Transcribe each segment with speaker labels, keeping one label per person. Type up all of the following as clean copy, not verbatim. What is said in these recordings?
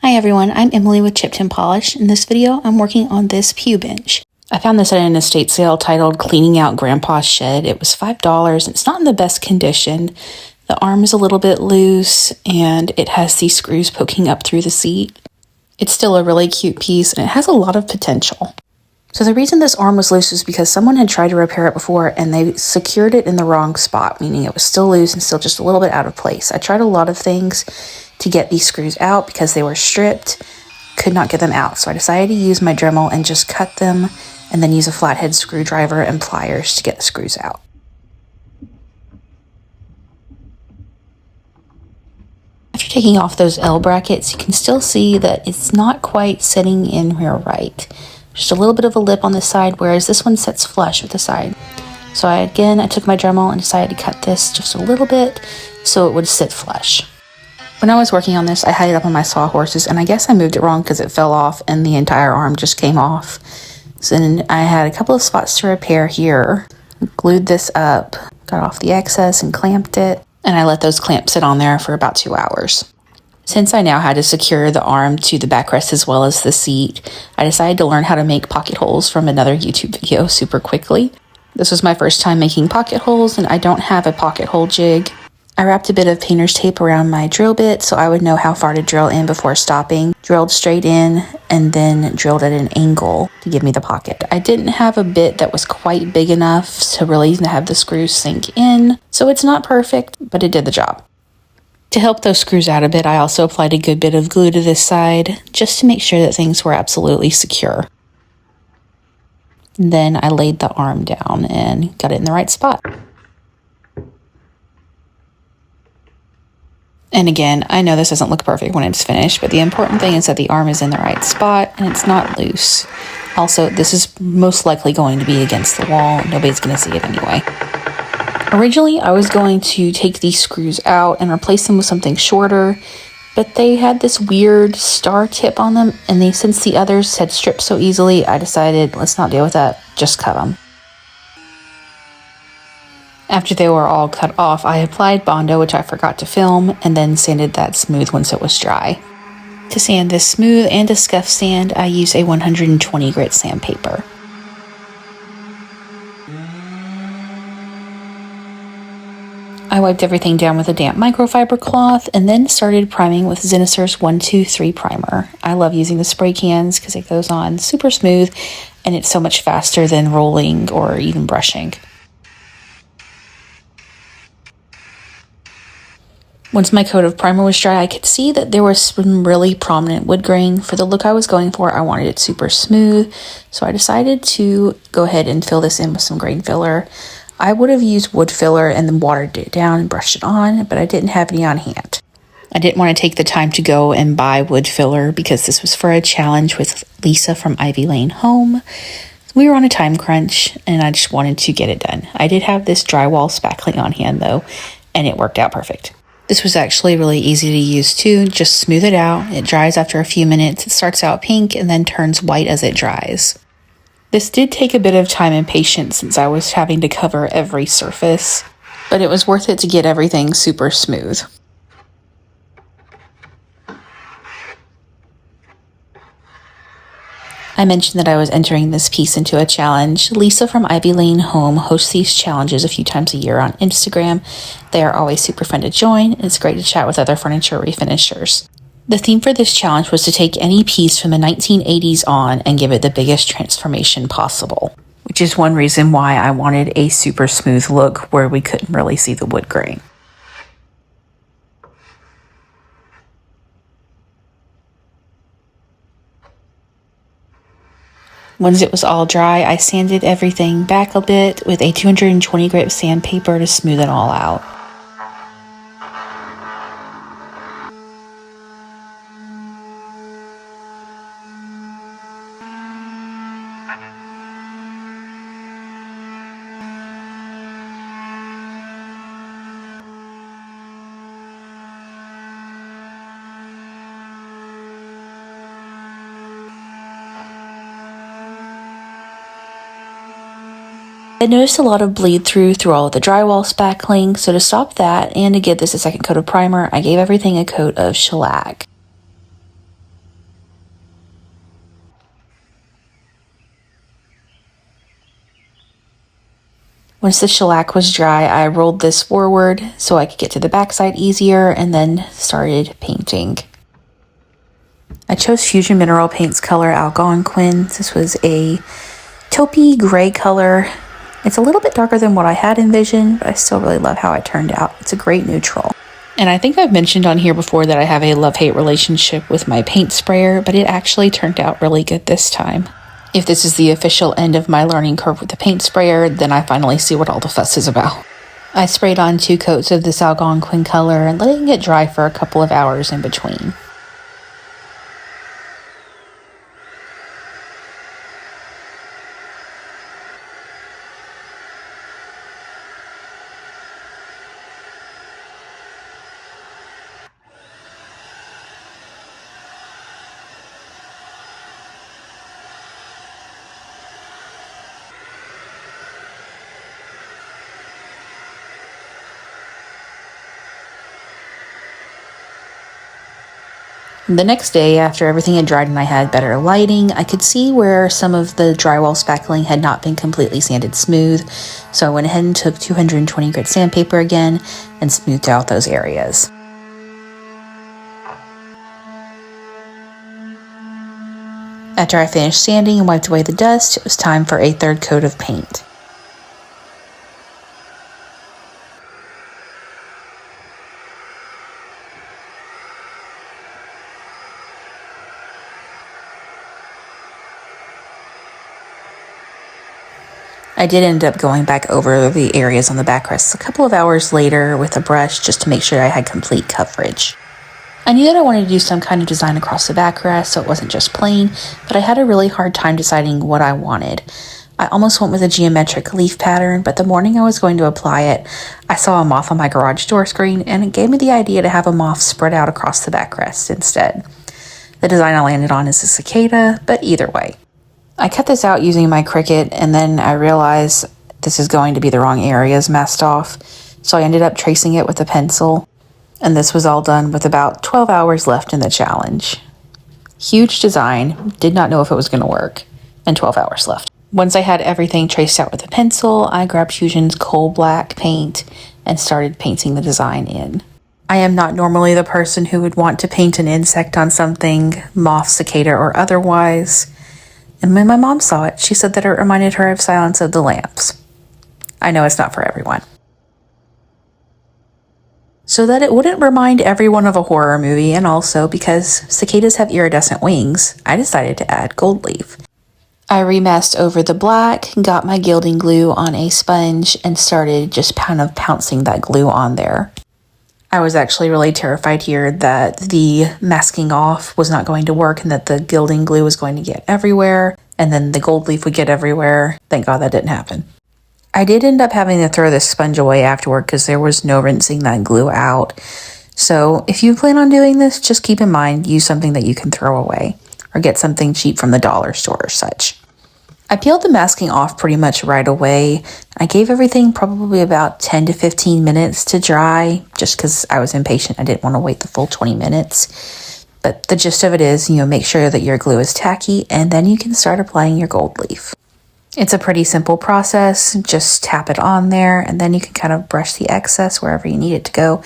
Speaker 1: Hi everyone, I'm Emily with Chipped and Polished. In this video, I'm working on this pew bench. I found this at an estate sale titled Cleaning Out Grandpa's Shed. It was $5 and it's not in the best condition. The arm is a little bit loose and it has these screws poking up through the seat. It's still a really cute piece and it has a lot of potential. So the reason this arm was loose is because someone had tried to repair it before and they secured it in the wrong spot, meaning it was still loose and still just a little bit out of place. I tried a lot of things to get these screws out because they were stripped, could not get them out. So I decided to use my Dremel and just cut them and then use a flathead screwdriver and pliers to get the screws out. After taking off those L brackets, you can still see that it's not quite sitting in here right. Just a little bit of a lip on the side, whereas this one sits flush with the side. So I took my Dremel and decided to cut this just a little bit so it would sit flush. When I was working on this, I had it up on my sawhorses, and I guess I moved it wrong because it fell off and the entire arm just came off. So then I had a couple of spots to repair here. Glued this up, got off the excess and clamped it, and I let those clamps sit on there for about 2 hours. Since I now had to secure the arm to the backrest as well as the seat, I decided to learn how to make pocket holes from another YouTube video super quickly. This was my first time making pocket holes, and I don't have a pocket hole jig. I wrapped a bit of painter's tape around my drill bit so I would know how far to drill in before stopping. Drilled straight in and then drilled at an angle to give me the pocket. I didn't have a bit that was quite big enough to really have the screws sink in, so it's not perfect, but it did the job. To help those screws out a bit, I also applied a good bit of glue to this side just to make sure that things were absolutely secure. Then I laid the arm down and got it in the right spot. And again, I know this doesn't look perfect when it's finished, but the important thing is that the arm is in the right spot and it's not loose. Also, this is most likely going to be against the wall. Nobody's going to see it anyway. Originally, I was going to take these screws out and replace them with something shorter, but they had this weird star tip on them, and since the others had stripped so easily, I decided let's not deal with that, just cut them. After they were all cut off, I applied Bondo, which I forgot to film, and then sanded that smooth once it was dry. To sand this smooth and to scuff sand, I use a 120 grit sandpaper. I wiped everything down with a damp microfiber cloth and then started priming with Zeneser's 123 primer. I love using the spray cans because it goes on super smooth and it's so much faster than rolling or even brushing. Once my coat of primer was dry, I could see that there was some really prominent wood grain. For the look I was going for, I wanted it super smooth, so I decided to go ahead and fill this in with some grain filler. I would have used wood filler and then watered it down and brushed it on, but I didn't have any on hand. I didn't want to take the time to go and buy wood filler because this was for a challenge with Lisa from Ivy Lane Home. We were on a time crunch and I just wanted to get it done. I did have this drywall spackling on hand though, and it worked out perfect. This was actually really easy to use too. Just smooth it out. It dries after a few minutes. It starts out pink and then turns white as it dries. This did take a bit of time and patience since I was having to cover every surface, but it was worth it to get everything super smooth. I mentioned that I was entering this piece into a challenge. Lisa from Ivy Lane Home hosts these challenges a few times a year on Instagram. They are always super fun to join, and it's great to chat with other furniture refinishers. The theme for this challenge was to take any piece from the 1980s on and give it the biggest transformation possible, which is one reason why I wanted a super smooth look where we couldn't really see the wood grain. Once it was all dry, I sanded everything back a bit with a 220 grit sandpaper to smooth it all out. I noticed a lot of bleed through all of the drywall spackling, so to stop that and to give this a second coat of primer, I gave everything a coat of shellac. Once the shellac was dry, I rolled this forward so I could get to the backside easier and then started painting. I chose Fusion Mineral Paints color Algonquin. This was a taupey gray color. It's a little bit darker than what I had envisioned, but I still really love how it turned out. It's a great neutral. And I think I've mentioned on here before that I have a love-hate relationship with my paint sprayer, but it actually turned out really good this time. If this is the official end of my learning curve with the paint sprayer, then I finally see what all the fuss is about. I sprayed on 2 coats of this Algonquin color and letting it dry for a couple of hours in between. The next day, after everything had dried and I had better lighting, I could see where some of the drywall spackling had not been completely sanded smooth, so I went ahead and took 220 grit sandpaper again and smoothed out those areas. After I finished sanding and wiped away the dust, it was time for a 3rd coat of paint. I did end up going back over the areas on the backrest a couple of hours later with a brush just to make sure I had complete coverage. I knew that I wanted to do some kind of design across the backrest so it wasn't just plain, but I had a really hard time deciding what I wanted. I almost went with a geometric leaf pattern, but the morning I was going to apply it, I saw a moth on my garage door screen and it gave me the idea to have a moth spread out across the backrest instead. The design I landed on is a cicada, but either way. I cut this out using my Cricut, and then I realized this is going to be the wrong areas masked off, so I ended up tracing it with a pencil, and this was all done with about 12 hours left in the challenge. Huge design, did not know if it was going to work, and 12 hours left. Once I had everything traced out with a pencil, I grabbed Fusion's coal black paint and started painting the design in. I am not normally the person who would want to paint an insect on something, moth, cicada, or otherwise. And when my mom saw it, she said that it reminded her of Silence of the Lambs. I know it's not for everyone. So that it wouldn't remind everyone of a horror movie, and also because cicadas have iridescent wings, I decided to add gold leaf. I remasked over the black, got my gilding glue on a sponge, and started just kind of pouncing that glue on there. I was actually really terrified here that the masking off was not going to work and that the gilding glue was going to get everywhere and then the gold leaf would get everywhere. Thank God that didn't happen. I did end up having to throw this sponge away afterward because there was no rinsing that glue out. So if you plan on doing this, just keep in mind, use something that you can throw away or get something cheap from the dollar store or such. I peeled the masking off pretty much right away. I gave everything probably about 10 to 15 minutes to dry just because I was impatient. I didn't want to wait the full 20 minutes. But the gist of it is, make sure that your glue is tacky and then you can start applying your gold leaf. It's a pretty simple process. Just tap it on there and then you can kind of brush the excess wherever you need it to go.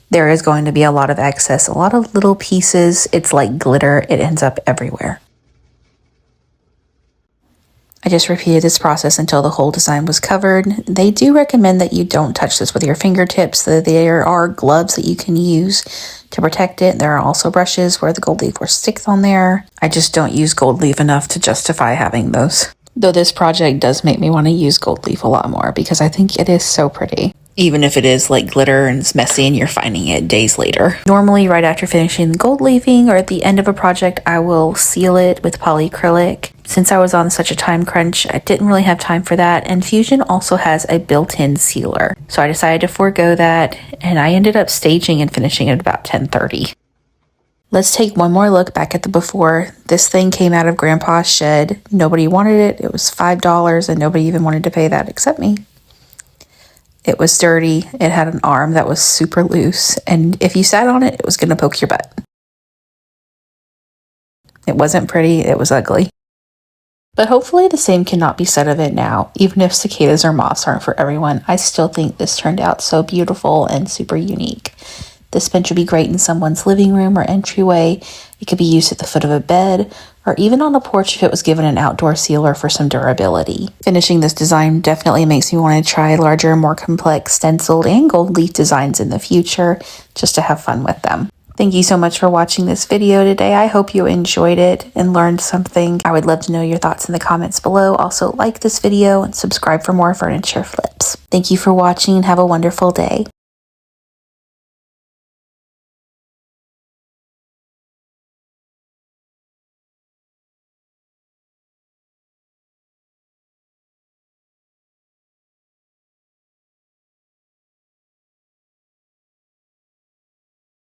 Speaker 1: There is going to be a lot of excess, a lot of little pieces. It's like glitter. It ends up everywhere. I just repeated this process until the whole design was covered. They do recommend that you don't touch this with your fingertips. There are gloves that you can use to protect it. There are also brushes where the gold leaf will stick on there. I just don't use gold leaf enough to justify having those. Though this project does make me want to use gold leaf a lot more because I think it is so pretty. Even if it is like glitter and it's messy and you're finding it days later. Normally, right after finishing the gold leafing or at the end of a project, I will seal it with polyacrylic. Since I was on such a time crunch, I didn't really have time for that, and Fusion also has a built-in sealer. So I decided to forego that, and I ended up staging and finishing at about 10:30. Let's take one more look back at the before. This thing came out of Grandpa's shed. Nobody wanted it. It was $5, and nobody even wanted to pay that except me. It was dirty. It had an arm that was super loose, and if you sat on it, it was going to poke your butt. It wasn't pretty. It was ugly. But hopefully the same cannot be said of it now. Even if cicadas or moths aren't for everyone, I still think this turned out so beautiful and super unique. This bench would be great in someone's living room or entryway. It could be used at the foot of a bed, or even on a porch if it was given an outdoor sealer for some durability. Finishing this design definitely makes me want to try larger, more complex stenciled and gold leaf designs in the future, just to have fun with them. Thank you so much for watching this video today. I hope you enjoyed it and learned something. I would love to know your thoughts in the comments below. Also, like this video and subscribe for more furniture flips. Thank you for watching and have a wonderful day.